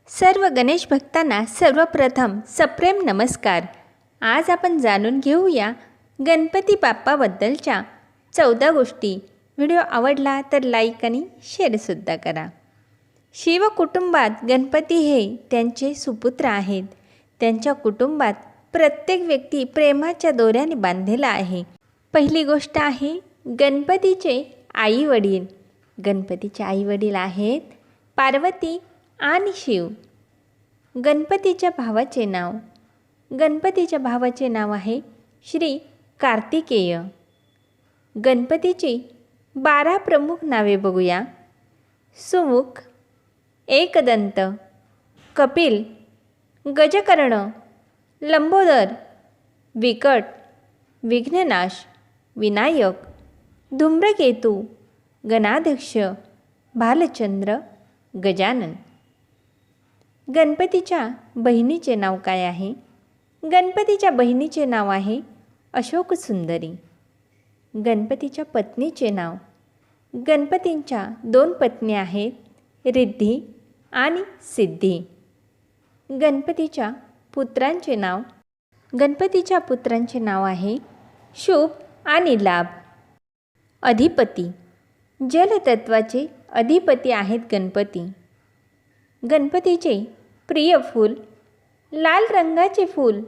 सर्व गणेश भक्तांना सर्वप्रथम सप्रेम नमस्कार। आज आपण जाणून घेऊया गणपती बाप्पाबद्दलच्या 14 गोष्टी। व्हिडिओ आवडला तर लाईक आणि शेअरसुद्धा करा। शिव कुटुंबात गणपती हे त्यांचे सुपुत्र आहेत। त्यांच्या कुटुंबात प्रत्येक व्यक्ती प्रेमाच्या दोऱ्याने बांधलेला आहे। पहिली गोष्ट आहे गणपतीचे आई वडील। गणपतीचे आई वडील आहेत पार्वती आणि शिव। गणपतीच्या भावाचे नाव आहे श्री कार्तिकेय। गणपतीची 12 प्रमुख नावे बघूया। सुमुख, एकदंत, कपिल, गजकर्ण, लंबोदर, विकट, विघ्ननाश, विनायक, धूम्रकेतू, गणाध्यक्ष, भालचंद्र, गजानन। गणपतीच्या बहिणीचे नाव काय आहे? गणपतीच्या बहिणीचे नाव आहे अशोकसुंदरी। गणपतीच्या पत्नीचे नाव, गणपतींच्या 2 पत्नी आहेत रिद्धी आणि सिद्धी। गणपतीच्या पुत्रांचे नाव आहे शुभ आणि लाभ। अधिपती, जलतत्वाचे अधिपती आहेत गणपती। गणपतीचे प्रिय फूल, लाल रंगाचे फूल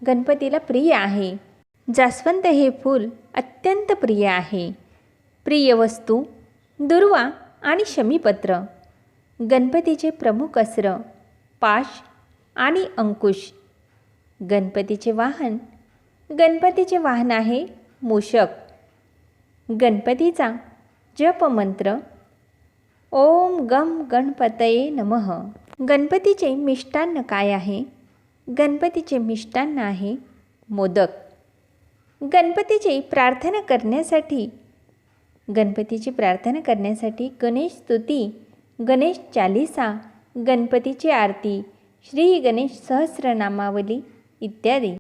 गणपतीला प्रिय आहे। जास्वंद हे फूल अत्यंत प्रिय आहे। प्रिय वस्तू, दुर्वा आणि शमीपत्र। गणपतीचे प्रमुख अस्त्र, पाश आणि अंकुश। गणपतीचे वाहन आहे मूषक। गणपतीचा जपमंत्र ओम गम गणपतये नमः। गणपतीचे मिष्टान्न काय आहे? गणपतीचे मिष्टान्न आहे मोदक। गणपतीची प्रार्थना करण्यासाठी गणेश स्तुती, गणेश चालीसा, गणपतीची आरती, श्री गणेश सहस्रनामावली इत्यादी।